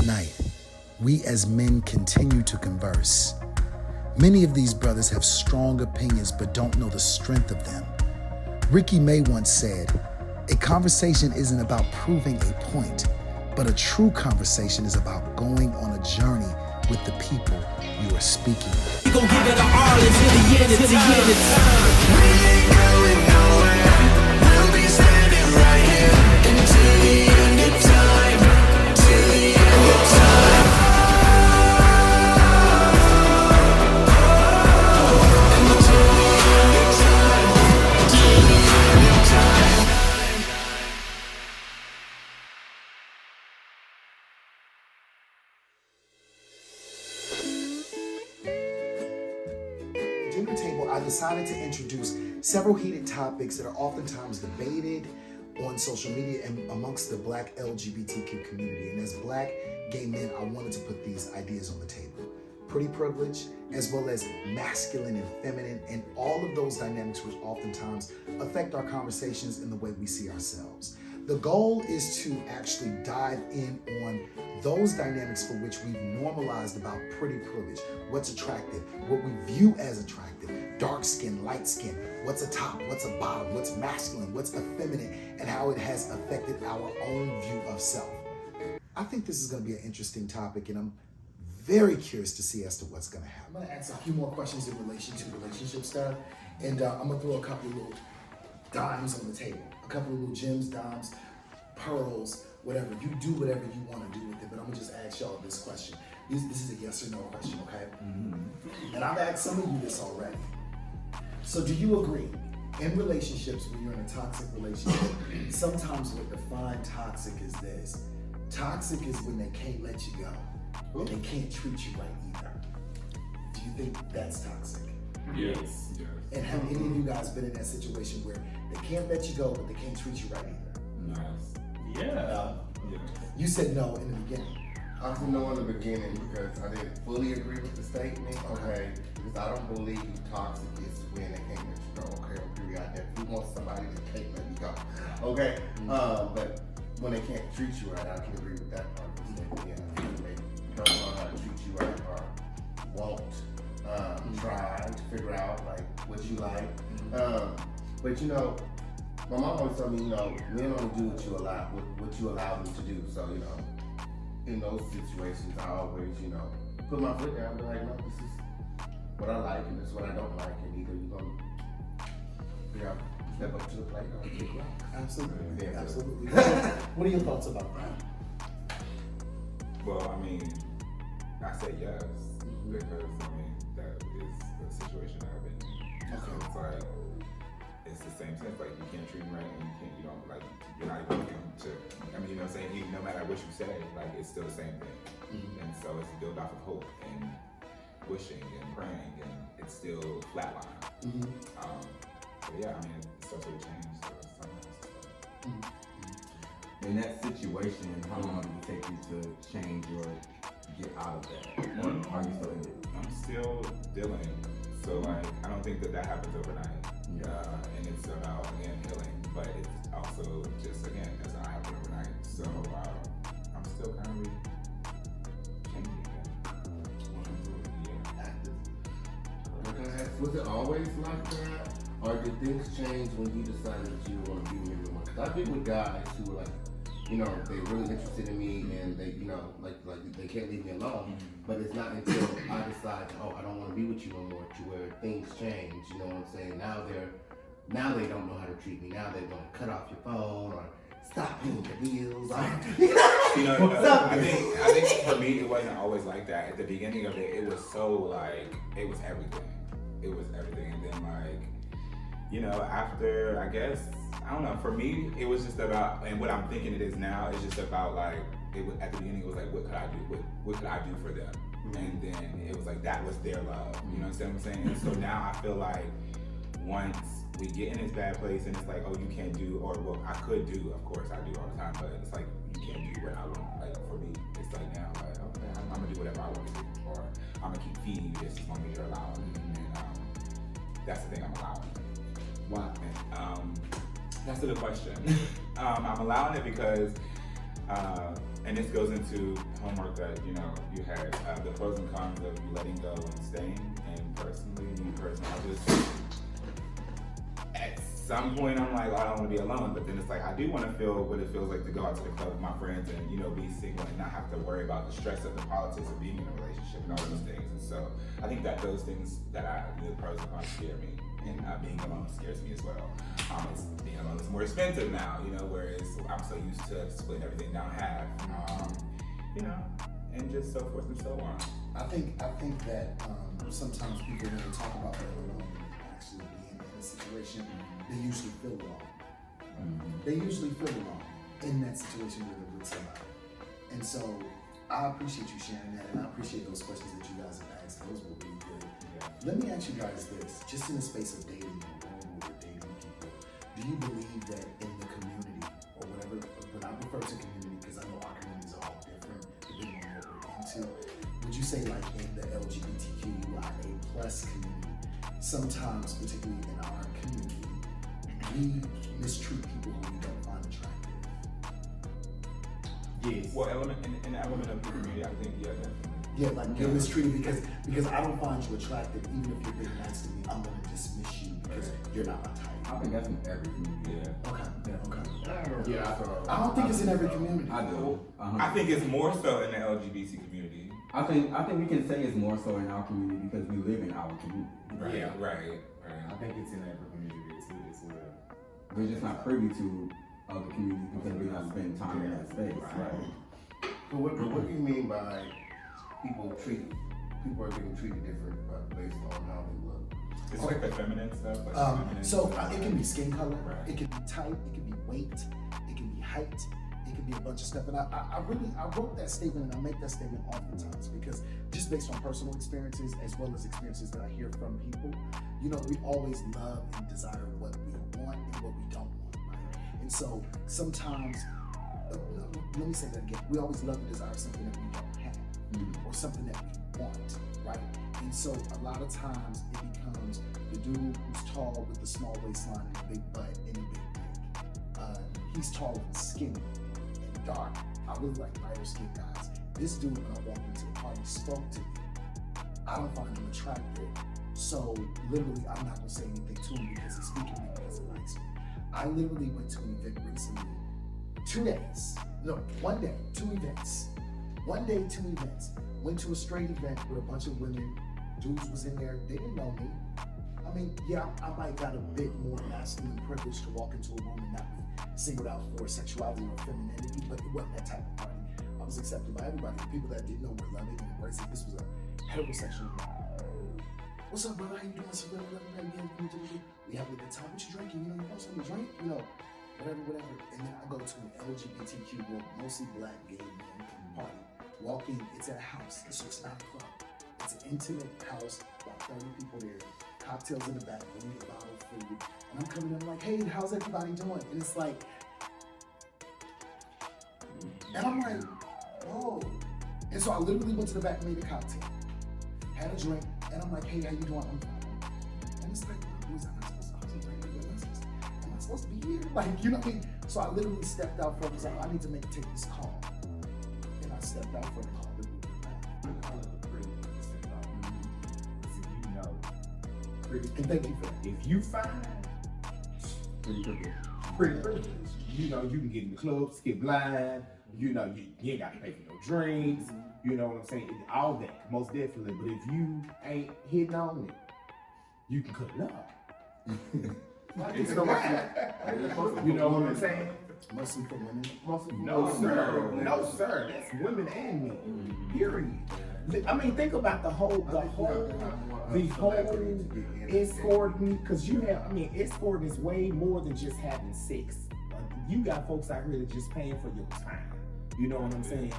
Tonight, we as men continue to converse. Many of these brothers have strong opinions but don't know the strength of them. Ricky May once said, "A conversation isn't about proving a point, but a true conversation is about going on a journey with the people you are speaking with." We gon' give it all until the end of time. We ain't going nowhere. We'll be standing right here until the end of time. Till the end of time. Until the end of time. Till the end of time. Dinner table, I decided to introduce several heated topics that are oftentimes debated on social media and amongst the Black LGBTQ community. And as Black gay men, I wanted to put these ideas on the table. Pretty privilege, as well as masculine and feminine, and all of those dynamics which oftentimes affect our conversations and the way we see ourselves. The goal is to actually dive in on those dynamics for which we've normalized about pretty privilege, what's attractive, what we view as attractive, dark skin, light skin, what's a top, what's a bottom, what's masculine, what's effeminate, and how it has affected our own view of self. I think this is going to be an interesting topic, and I'm very curious to see as to what's going to happen. I'm going to ask a few more questions in relation to relationship stuff, and I'm going to throw a couple of little dimes on the table, a couple of little gems, dimes, pearls, whatever. You do whatever you want to do with it, but I'm going to just ask y'all this question. This is a yes or no question, okay? Mm-hmm. And I've asked some of you this already. So do you agree, in relationships, when you're in a toxic relationship, sometimes what defines toxic is this. Toxic is when they can't let you go, and they can't treat you right either. Do you think that's toxic? Yes. And have any of you guys been in that situation where they can't let you go, but they can't treat you right either? Yes. Yeah. You said no in the beginning. I said no in the beginning because I didn't fully agree with the statement. Okay. Because I don't believe toxic is when they can't let you go. Okay. I definitely want somebody that can't let you go. Okay. But when they can't treat you right, I can agree with that part of the statement. Yeah. They don't know how to treat you right or won't try to figure out like what you like. But you know, my mom always told me, you know, men only do what you allow them to do. So, you know, in those situations, I always, you know, put my foot down and be like, no, this is what I like and this is what I don't like, and either you're gonna, you know, step up to the plate or kick rock. Absolutely, absolutely. What are your thoughts about that? Well, I mean, I say yes because I mean that is the situation I've been in. So it's like it's the same sense. Like you can't treat me right, and you don't like you're not even going to. I mean, you know what I'm saying? No matter what you say, like it's still the same thing. And so it's built off of hope and wishing and praying, and it's still flatline. But yeah, I mean, it starts to change. So it's something else. In that situation, how long did it take you to change or get out of that? Or are you still in it? I'm still dealing. So like, I don't think that happens overnight. And it's about, again, healing, but it's also just, again, does not happen overnight. So I'm still kind of changing Okay. Was it always like that? Or did things change when you decided that you want to be with me more? Because I've been with guys who were like, you know, they're really interested in me and they, you know, like they can't leave me alone. But it's not until I decide, oh, I don't want to be with you no more, to where things change. You know what I'm saying? Now they don't know how to treat me. Now they're going to cut off your phone or stop paying your bills. You know, I think for me it wasn't always like that. At the beginning of it, it was so like it was everything. It was everything, and then like, you know, after I guess. I don't know, for me, it was just about, and what I'm thinking it is now, is just about like, it was, at the beginning it was like, what could I do? What could I do for them? And then it was like, that was their love, you know what I'm saying? And so now I feel like, once we get in this bad place and it's like, oh, you can't do, or well, I could do, of course I do all the time, but it's like, you can't do what I want. Like for me, it's like now, like, okay, I'm gonna do whatever I want to do, or I'm gonna keep feeding you this as long as you're allowing me. And that's the thing I'm allowing. Why? That's a good question. I'm allowing it because And this goes into homework that, you know, you had, the pros and cons of letting go and staying. And personally, I just, at some point I'm like, oh, I don't want to be alone, but then it's like, I do want to feel what it feels like to go out to the club with my friends and, you know, be single and not have to worry about the stress of the politics of being in a relationship and all those things. And so I think that those things the pros and cons scare me. And being alone scares me as well. Being alone is more expensive now, you know, whereas I'm so used to splitting everything down half, you know, and just so forth and so on. I think that sometimes people, when they talk about being alone and actually being in a situation, they usually feel wrong. They usually feel wrong in that situation where they're with somebody. And so I appreciate you sharing that, and I appreciate those questions that you guys have asked. Those were really good. Let me ask you guys this, just in the space of dating and where we're dating people, do you believe that in the community, or whatever, when I refer to community, because I know our communities are all different, depending on what we're into, would you say like in the LGBTQIA plus community, sometimes, particularly in our community, we mistreat people who we don't find attractive? Yes. Well, in the element of the community, I think, yeah, definitely. Yeah, like you're mistreated because I don't find you attractive, even if you're being nice to me, I'm gonna dismiss you because you're not my type. I think that's in every community. Yeah. Okay. Yeah. I don't think it's in every community. I do. I think it's more so in the LGBT community. I think we can say it's more so in our community because we live in our community. Right, Yeah. right. I think it's in every community too as well. We're just not privy to other communities because we don't spend time in that space. Right. So what do you mean by people are getting treated different based on how they look? It's like the feminine stuff. Like feminine So stuff. it can be skin color, Right. it can be type, it can be weight, it can be height, it can be a bunch of stuff. And I wrote that statement, and I make that statement oftentimes because just based on personal experiences as well as experiences that I hear from people, you know, we always love and desire what we want and what we don't want, right? And so sometimes, let me say that again, we always love and desire something that we don't have. Or something that we want, right? And so a lot of times it becomes the dude who's tall with the small waistline and a big butt and a big dick. He's tall and skinny and dark. I really like lighter skinned guys. This dude, when I walked into the party, spoke to me. I don't find him attractive. So literally, I'm not gonna say anything to him because he's speaking to me because he likes me. I literally went to an event recently, 2 days. No, 1 day, 2 events. 1 day, 2 events. Went to a straight event with a bunch of women. Dudes was in there. They didn't know me. I mean, yeah, I might got a bit more masculine privilege to walk into a room and not be singled out for sexuality or femininity, but it wasn't that type of party. I was accepted by everybody. The people that didn't know were loving and embracing. This was a heterosexual event. What's up, brother? How you doing? So, we having a good time. What you drinking? You know, you want something to drink? You know, whatever. And then I go to an LGBTQ, well, mostly black gay men party. Walk in, it's at a house, so it's not a club. It's an intimate house, about 30 people there, cocktails in the back, we need a bottle of food. And I'm coming in, I'm like, hey, how's everybody doing? And it's like, and I'm like, whoa. And so I literally went to the back, made a cocktail, had a drink, and I'm like, hey, how you doing? I'm fine. And it's like, who's am I supposed to be here? Like, you know what I mean? So I literally stepped out for it, because I need to take this call. I stepped out for the call to move it back. I call it the pretty step out. Because if you know, pretty, And thank you for that. if you find pretty privilege, you know, you can get in the club, skip line, you know, you ain't got to pay for no drinks, you know what I'm saying? All that, most definitely. But if you ain't hitting on it, you can cut it up. It's the right. You know what I'm saying? Mostly for women. No, sir. No, sir. That's women and men. Period. I mean, think about the whole escorting, because escorting is way more than just having sex. You got folks out here that just paying for your time. You know what I'm saying?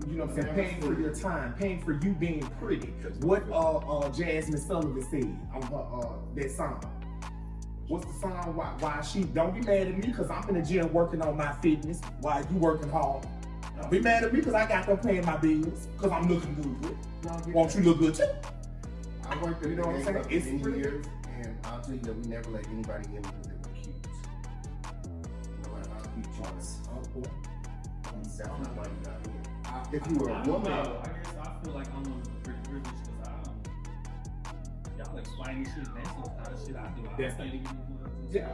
You know what I'm saying? Paying for your time, paying for you being pretty. What Jasmine Sullivan said on her that song. What's the song? Why she don't be mad at me because I'm in the gym working on my fitness while you working hard. Don't be mad at me because I got them paying my bills because I'm looking good. Won't you look good too? I worked at You know what I'm saying? for It's many pretty- years, and I'll tell you that we never let anybody in because they were cute. No matter how cute you was. Oh boy. That's not why you got here. If you were a I don't woman, know. I guess I feel like I'm one of the pretty privileged because I don't. Y'all explain this shit. That's the kind of shit I do. I That's- don't think Yeah.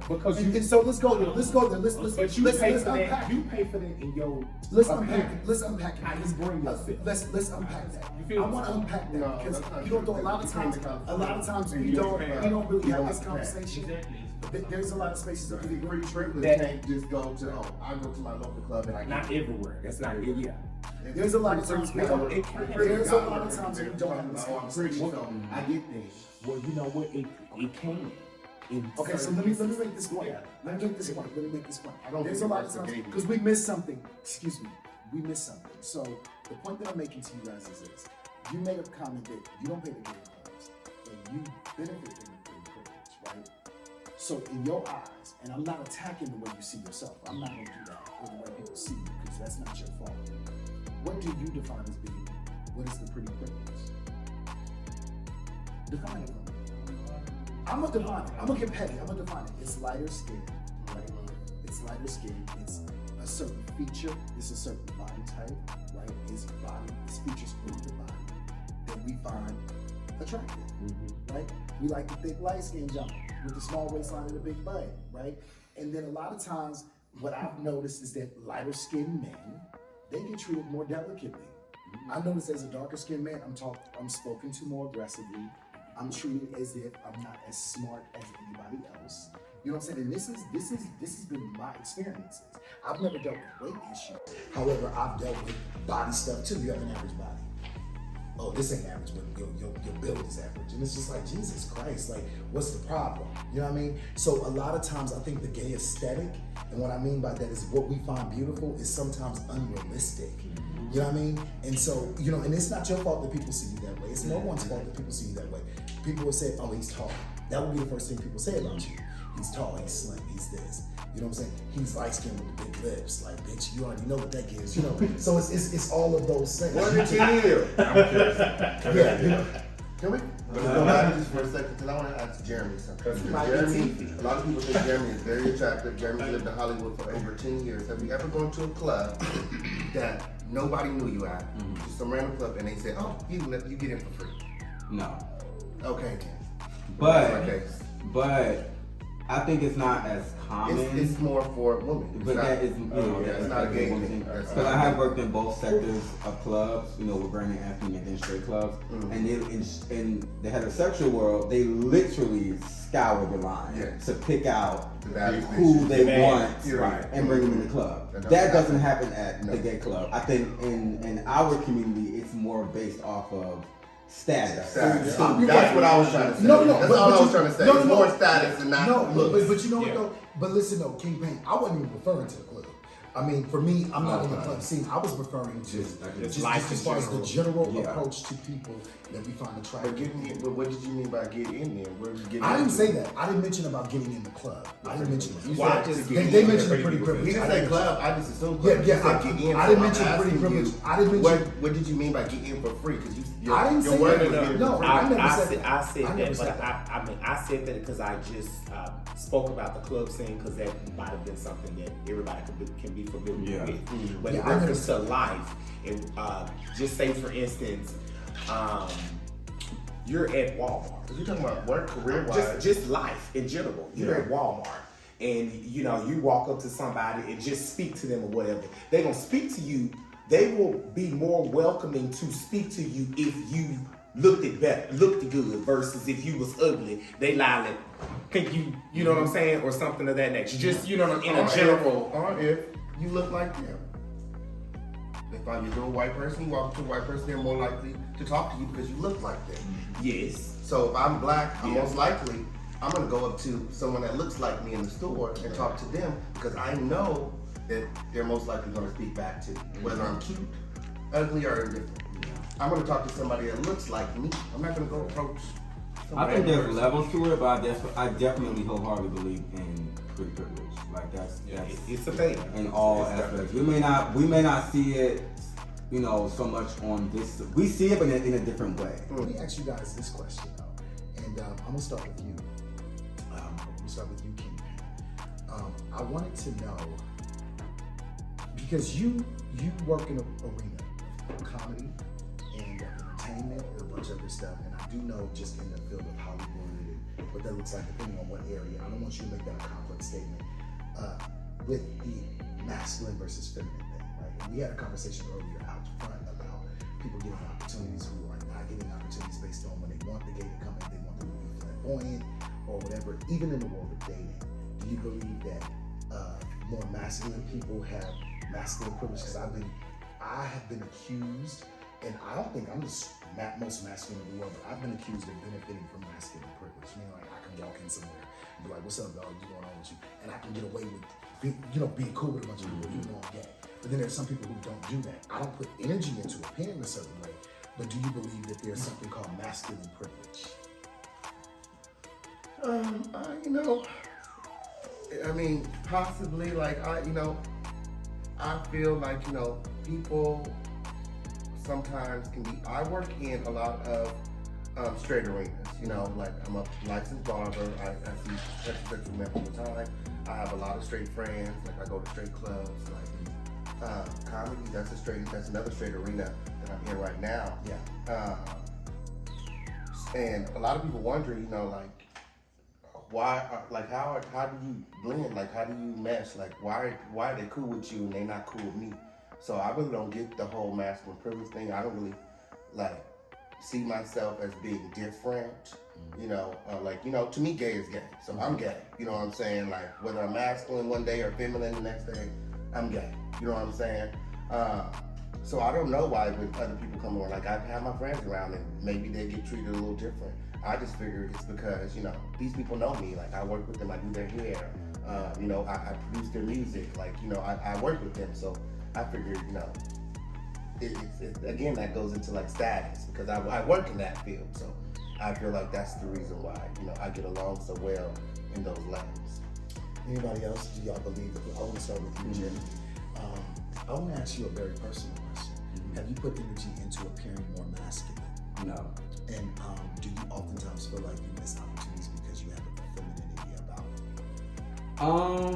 Because you, And so let's go there. Let's but you let's pay for unpack that. it. You pay for that in your. Let's unpack it. Let's unpack it. How you bring yourself. Let's unpack that. You feel I me? want to unpack that No, because that's not you know, true. a lot of times And we you don't really you have don't this unpack. conversation. Exactly. There's a lot of spaces that we get pretty privileged That- can't just go to, I go to my local club and I Not everywhere. That's not it. Yeah. There's a lot of times we don't. It can't. There's a lot of times we don't have this conversation. So I get things. Well, you know what? It can. Okay, so let me make this point. Let me make this point. I don't There's a think lot of that's times the game. because we missed something. Excuse me, we missed something. So the point that I'm making to you guys is this: you made a comment that you don't pay the gay clubs, and you benefit from the free privilege, right? So in your eyes, and I'm not attacking the way you see yourself. I'm not going to do that or the way people see you because that's not your fault. What do you define as being? What is the pretty privilege? Define it for me. I'm gonna define it. I'm gonna get petty. I'm gonna define it. It's lighter skin, right? It's lighter skin. It's a certain feature. It's a certain body type, right? It's features on the body that we find attractive, right? We like the thick, light skin jump with the small waistline and the big butt, right? And then a lot of times, what I've noticed is that lighter skinned men, they get treated more delicately. I noticed as a darker skinned man, I'm spoken to more aggressively. I'm treated as if I'm not as smart as anybody else. You know what I'm saying? And this has been my experiences. I've never dealt with weight issues. However, I've dealt with body stuff too. You have an average body. Oh, this ain't average, but your build is average. And it's just like, Jesus Christ, like, what's the problem? You know what I mean? So a lot of times I think the gay aesthetic, and what I mean by that is what we find beautiful is sometimes unrealistic. You know what I mean? And so, you know, and it's not your fault that people see you that way. It's no one's fault that people see you that way. People will say, oh, he's tall. That would be the first thing people say about you. He's tall, he's slim, he's this. You know what I'm saying? He's light skinned with the big lips. Like, bitch, you already know what that gives, you know? So it's all of those things. What did you hear? I'm curious. Yeah, you know. Can we? Go back just for a second, because I want to ask Jeremy something. Because Jeremy, a lot of people think Jeremy is very attractive. Jeremy lived in Hollywood for over 10 years. Have you ever gone to a club that nobody knew you at, just some random club, and they said, oh, you get in for free? No. Okay, then. But Okay. but I think it's not as common. It's more for women. It's But not- that is, it's not a gay thing. Because I have worked in both sectors of clubs, with Brandon Anthony and then straight clubs. And in the heterosexual world, they literally scour the line to pick out The baddest who bitches. they want Right. and bring them in the club. That doesn't happen at the gay club. I think in our community, it's more based off of status. Status. You're That's right. what I was trying to say. No, That's all I was trying to say. It's more status and not looks. But you know what though? But listen though, King Payne, I wasn't even referring to the club. I mean, for me, I'm not in the club scene. I was referring to just as far as the general approach to people that we find attractive. But what did you mean by get in there? Where did you get I in? didn't say that. I didn't mention about getting in the club. I didn't mention that. You Well, said I just to get get They in. mentioned the pretty privilege. He didn't I say didn't club. I just assumed Yeah, club. yeah, You said I- get in. I didn't So mention I'm pretty asking privilege. you, I didn't mention- What did you mean by get in for free? Because I didn't say word that. was get in No, for free. I never said that. I said I that, never but said that. I said that because I just spoke about the club scene because that might have been something that everybody can be familiar with. But Yeah, in I never reference to life, and just say for instance, you're at Walmart. You're talking about work, career-wise. Just life in general. You're at Walmart. And you walk up to somebody and just speak to them or whatever. They're gonna speak to you. They will be more welcoming to speak to you if you looked good versus if you was ugly. They like, think you know what I'm saying, or something of that nature. Just in a general. Or if you look like them. If you're a white person, you walk up to a white person, they're more likely to talk to you because you look like them. Yes. So if I'm black, I'm most likely I'm gonna go up to someone that looks like me in the store and talk to them because I know that they're most likely gonna speak back to me, whether I'm cute, ugly, or indifferent. I'm gonna talk to somebody that looks like me. I'm not gonna go approach. some I think random there's person. levels to it, but I definitely wholeheartedly believe in pretty privilege. Like that's It's a thing. in all aspects. We may not see it, so much on this. We see it, but in a different way. Let me ask you guys this question though, and I'm gonna start with you. I'm gonna start with you, King. I wanted to know because you work in an arena of comedy and entertainment and a bunch of other stuff, and I do know just in the field of Hollywood and what that looks like depending on what area. I don't want you to make that a complex statement with the masculine versus feminine thing, right? And we had a conversation earlier out front about people getting opportunities who are not getting opportunities based on when they want the gay to come in, they want them to be flamboyant or whatever. Even in the world of dating, do you believe that more masculine people have masculine privilege? Because I have been accused, and I don't think I'm the most masculine in the world, but I've been accused of benefiting from masculine privilege. Meaning, like, I can walk in somewhere and be like, "What's up, dog? What's going on with you?" And I can get away with being cool with a bunch of people even though I'm gay. But then there's some people who don't do that. I don't put energy into appearing a certain way, but do you believe that there's something called masculine privilege? I mean, possibly, like, I feel like, people sometimes can be, I work in a lot of straight arenas, like I'm a licensed barber, I see heterosexual men all the time, I have a lot of straight friends, like I go to straight clubs, like comedy, that's another straight arena that I'm in right now. Yeah. And a lot of people wonder, like, why, like, how do you blend? Like, how do you mesh? Like, why are they cool with you and they not cool with me? So I really don't get the whole masculine privilege thing. I don't really, like, see myself as being different, to me, gay is gay. So I'm gay, you know what I'm saying? Like, whether I'm masculine one day or feminine the next day, I'm gay, you know what I'm saying? So I don't know why when other people come over, like, I have my friends around and maybe they get treated a little different. I just figure it's because, these people know me. Like, I work with them, I do their hair, I produce their music, like, I work with them. So I figured, again, that goes into like status because I work in that field. So I feel like that's the reason why, I get along so well in those lanes. Anybody else? Do y'all believe that? I want to start with you, JayTee. I want to ask you a very personal question. Have you put energy into appearing more masculine? No. And do you oftentimes feel like you miss opportunities because you have a femininity about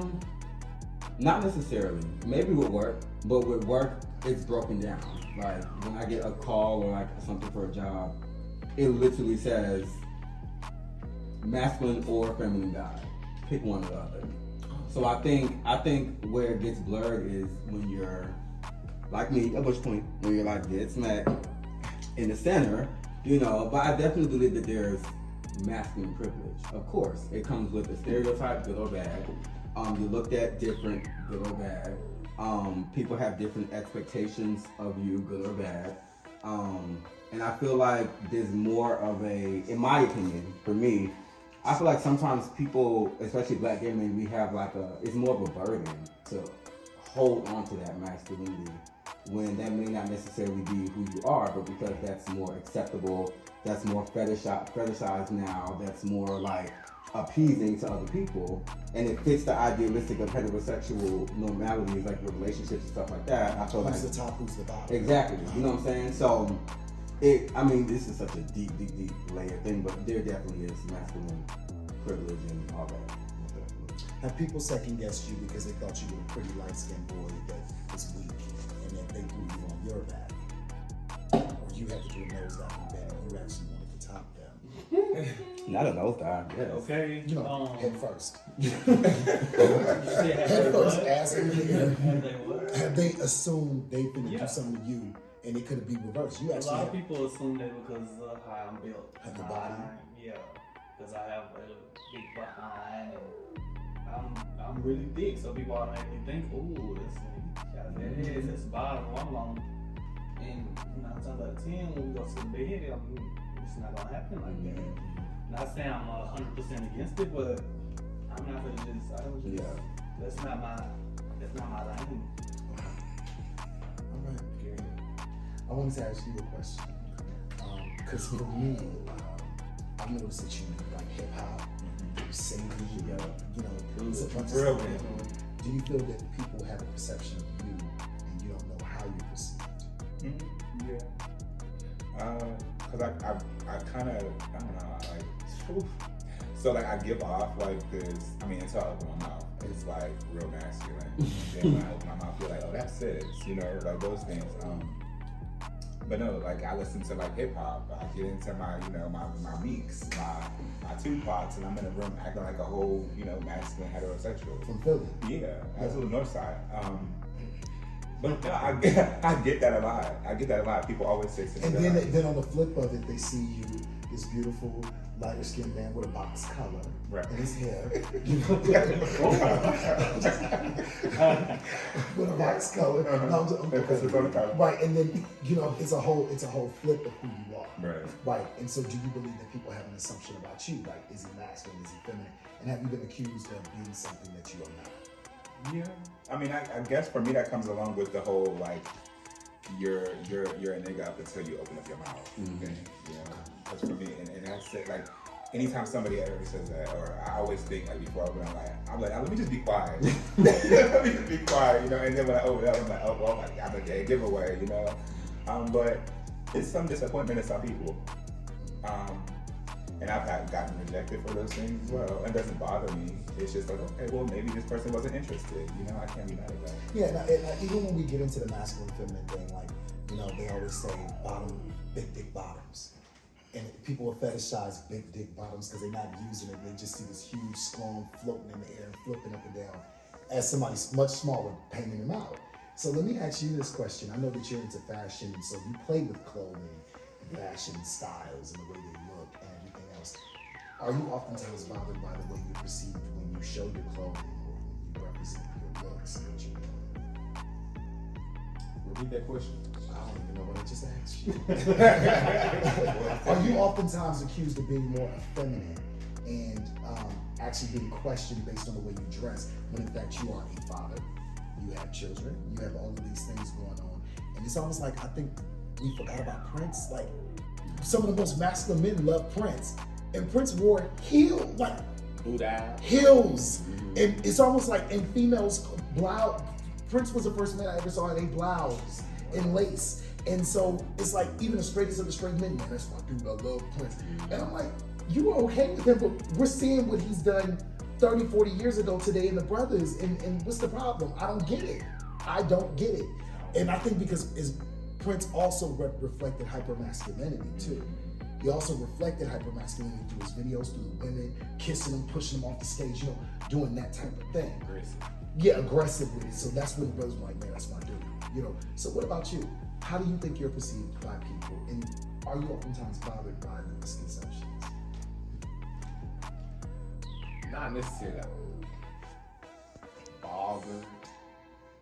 you? Not necessarily. Maybe with work, but with work, it's broken down. Like, when I get a call or like something for a job, it literally says masculine or feminine guy. Pick one or the other. So I think where it gets blurred is when you're like me, at which point when you're like dead smack in the center, but I definitely believe that there's masculine privilege. Of course, it comes with a stereotype, good or bad. You're looked at different, good or bad. People have different expectations of you, good or bad. And I feel like there's more of in my opinion, for me, I feel like sometimes people, especially black gay men, we have it's more of a burden to hold on to that masculinity when that may not necessarily be who you are, but because that's more acceptable, that's more fetishized now, that's more like appeasing to other people, and it fits the idealistic of heterosexual normalities, like your relationships and stuff like that. I feel who's the top, who's the bottom? Exactly, you know what I'm saying? So, this is such a deep layer thing, but there definitely is masculine privilege and all that. Have people second guessed you because they thought you were a pretty light-skinned boy that was weak, and that they threw you on your back? Or you had to do a nosedive in bed and you actually wanted to top them? Not a nosedive, yes. Okay. Head first. You said Head first, what? ass in the air. Have they what? Have they assumed they finna Yeah. do something to you and it could be reversed? You A actually lot have of people assume that because of how I'm built. Have your body? Yeah, because I have a big behind and I'm really thick, so people automatically think, ooh, that's got a fat ass, that's bottom, I'm long. And 9 times out of 10, when we go to the bed, it's not gonna happen like that. Not saying I'm 100% against it, but I'm not gonna that's not my lane. All right, Gary. I wanted to ask you a question. Because for me, I've noticed that you like hip hop, singing, it's a bunch of Real stuff. good. Do you feel that people have a perception of you and you don't know how you're perceived? Yeah. Cause I kind of, I don't know, like, So like I give off like this. I mean, until I open my mouth, it's like real masculine. Then when I open my mouth, you're like, oh, that's sis, you know, like those things. But no, like I listen to like hip hop. I get into my, you know, my Meeks, my Tupacs, and I'm in a room acting like a whole, you know, masculine heterosexual. From Philly. Yeah, absolute north side. But no, I get that a lot. I get that a lot. People always say something. And then on the flip of it, they see you, this beautiful lighter skinned man with a box collar in his hair. You know, with a box collar. Right, and then you know it's a whole flip of who you are. Right. And so, do you believe that people have an assumption about you? Like, is he masculine? Is he feminine? And have you been accused of being something that you are not? Yeah, I mean, I guess for me that comes along with the whole like you're a nigga up until you open up your mouth. Okay? You know, that's for me, and that's it. Like anytime somebody ever says that, or I always think like before I open up, I'm like, let me just be quiet. Let me just be quiet, you know. And then when I open up, I'm like, oh well, my God, I'm a dead giveaway, you know. But it's some disappointment in some people. And I've gotten rejected for those things as well. It doesn't bother me. It's just like, okay, well, maybe this person wasn't interested. You know, I can't be mad at that. Yeah, even when we get into the masculine feminine thing, like, you know, they always say big dick bottoms. And people fetishize big dick bottoms because they're not using it. They just see this huge scone floating in the air and flipping up and down as somebody much smaller painting them out. So let me ask you this question. I know that you're into fashion, and so you play with clothing and fashion styles and the way they look and everything else. Are you oftentimes bothered by the way you're perceived when you show your clothing or when you represent your looks and what you're doing? Repeat that question. I don't even know what I just asked you. Are you oftentimes accused of being more effeminate and actually being questioned based on the way you dress, when in fact you are a father, you have children, you have all of these things going on, and it's almost like I think we forgot about Prince. Like some of the most masculine men love Prince, and Prince wore heels, like heels, and it's almost like in females blouse. Prince was the first man I ever saw in a blouse and lace. And so it's like even the straightest of the straight men, man, that's my dude, I love Prince. And I'm like, you were okay with him, but we're seeing what he's done 30, 40 years ago today in the brothers, and what's the problem? I don't get it. I don't get it. And I think because Prince also reflected hypermasculinity too. He also reflected hypermasculinity through his videos, through the women, kissing them, pushing them off the stage, you know, doing that type of thing. Yeah, aggressive with it. So that's when the brothers were like, man, that's my dude. You know. So what about you? How do you think you're perceived by people? And are you oftentimes bothered by the misconceptions? Not necessarily bothered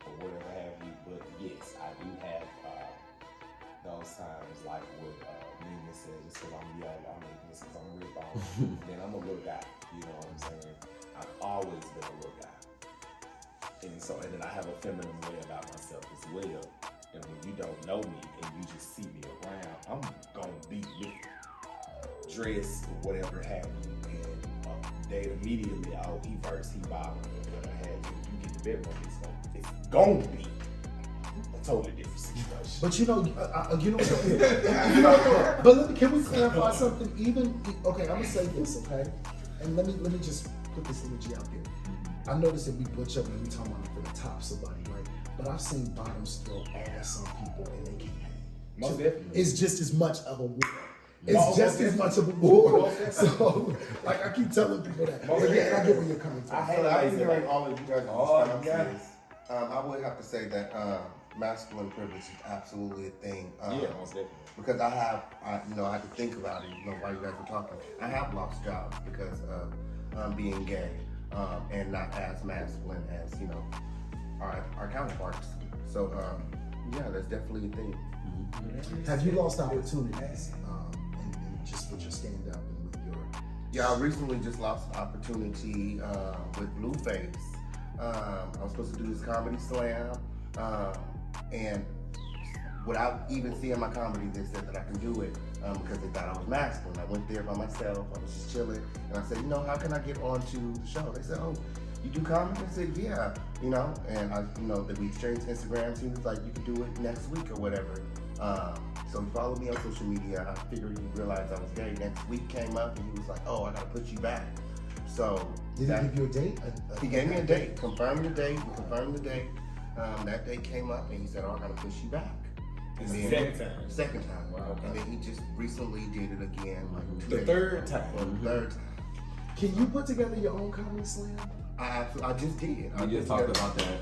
or whatever have you, but yes, I do have those times like what Neiman said, just because I'm young, this is I'm real bald, then I'm a little guy, you know what I'm saying? I've always been a little guy. And then I have a feminine way about myself as well. And when you don't know me and you just see me around, I'm gonna be with you. Dress or whatever have you. And they immediately, oh, he verse, he bottom, whatever have you. You get the bedroom, it's gonna be a totally different situation. But you know, but can we clarify something? Okay, I'm gonna say this, okay? And let me just put this energy out there. I noticed that we butch up when we talk about for the top somebody, right? But I've seen bottoms throw ass on people and they can't hang. Most definitely. It's just as much of a war. It's just as much of a war. So, like I keep telling people that. But yeah, I get where you're coming from. I'm hearing all of you guys' responses. I would have to say that masculine privilege is absolutely a thing. Most definitely. Because I had to think about it, while you guys were talking. I have lost jobs because of being gay. And not as masculine as, our counterparts. So, that's definitely a thing. Have you lost opportunities and just with your stand-up and with your... Yeah, I recently just lost an opportunity with Blueface. I was supposed to do this comedy slam, and without even seeing my comedy, they said that I can do it because they thought I was masculine. I went there by myself, I was just chilling, and I said, how can I get onto the show? They said, oh, you do comedy? I said, yeah, and I, that we exchanged Instagrams. He was like, you can do it next week or whatever. So So he followed me on social media. I figured he realized I was gay. Next week came up and he was like, oh, I gotta put you back. So Did he give you a date? he gave me a date, confirmed the date, we confirmed the date. That date came up and he said, oh, I gotta push you back. And then second time. Wow. And then he just recently did it again, like 2 The days third ago. time. For the third time. Can you put together your own comedy slam? I just did. I We just talked about that.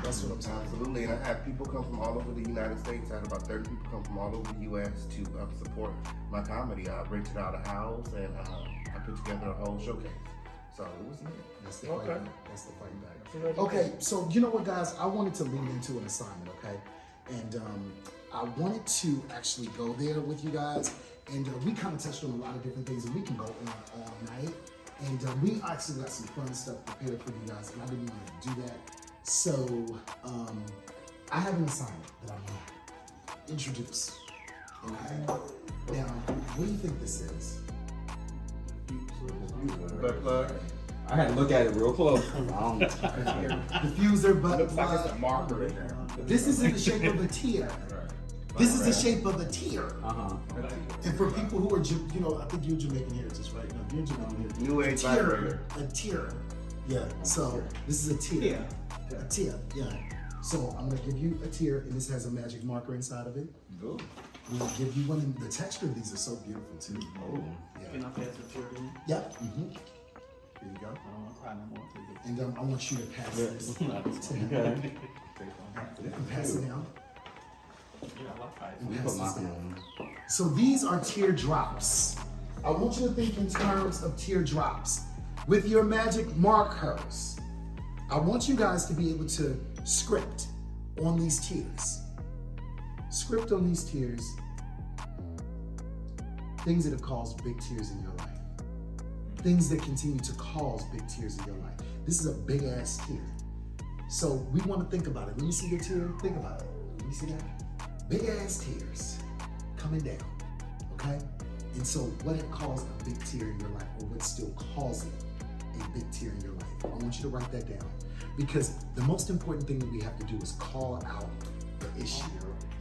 That's what I'm talking about. Absolutely, and I have people come from all over the United States. I had about 30 people come from all over the U.S. to support my comedy. I rented out a house and I put together a whole showcase. So it was neat. That's the fight back. That's the fight back. Okay, so you know what, guys? I wanted to lean into an assignment, okay? And I wanted to actually go there with you guys. And we kind of touched on a lot of different things, and we can go on all night. And we actually got some fun stuff prepared for you guys, and I didn't want to do that. So I have an assignment that I'm going to introduce. Okay? Now, what do you think this is? Butt plug. I had to look at it real close. Diffuser, butt Looks like plug. it's a marker in there. This is in the shape of a tear. This is the shape of a tear. And for people who are, I think you're Jamaican heritage, right? No, you're Jamaican heritage. New age vibrator. A tear. Yeah. So this is a tear. A tear. Yeah. So I'm gonna give you a tear, and this has a magic marker inside of it. Ooh. I'm gonna give you one. And the texture of these are so beautiful too. Oh. Can I pass the tear to you? Yep. Mm-hmm. Here you go. I don't want to cry no more. And I want you to pass this to him. Pass it down. And pass this down. So these are teardrops. I want you to think in terms of teardrops. With your magic markers, I want you guys to be able to script on these tears. Script on these tears things that have caused big tears in your life. Things that continue to cause big tears in your life. This is a big ass tear. So we want to think about it. Let me see your tear. Think about it. Let me see that. Big ass tears coming down. Okay? And so what had caused a big tear in your life, or what's still causing a big tear in your life? I want you to write that down. Because the most important thing that we have to do is call out the issue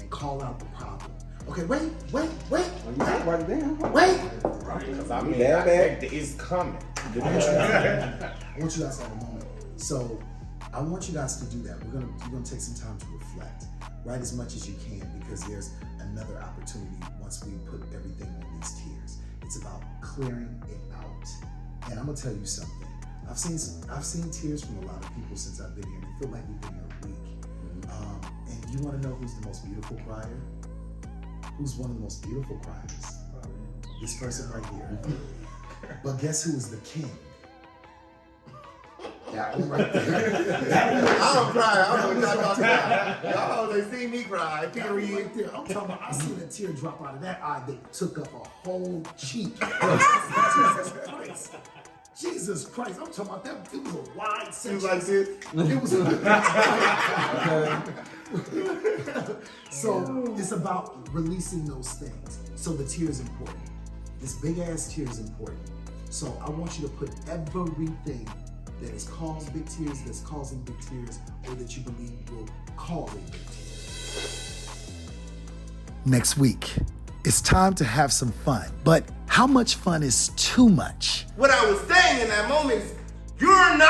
and call out the problem. Okay, wait. You can write it down. Wait! Right, because I mean, Yeah, I man. think it's coming. I want you guys to have a moment. So I want you guys to do that. We're gonna take some time to reflect. Write as much as you can, because there's another opportunity once we put everything on these tears. It's about clearing it out. And I'm gonna tell you something. I've seen tears from a lot of people since I've been here, and I feel like we've been here a week. And you want to know who's the most beautiful crier? Who's one of the most beautiful criers? This person right here. But guess who is the king? That one right there. I don't cry. I don't know what y'all talking about. Y'all, they see me cry. That one Period. right there. I'm talking about, I seen a tear drop out of that eye that took up a whole cheek. Jesus Christ. I'm talking about that. It was a wide She section. was like this. It was So it's about releasing those things. So the tear is important. This big ass tear is important. So I want you to put everything that has caused big tears, that's causing big tears, or that you believe will cause a big tear. Next week, it's time to have some fun. But how much fun is too much? What I was saying in that moment is, you're not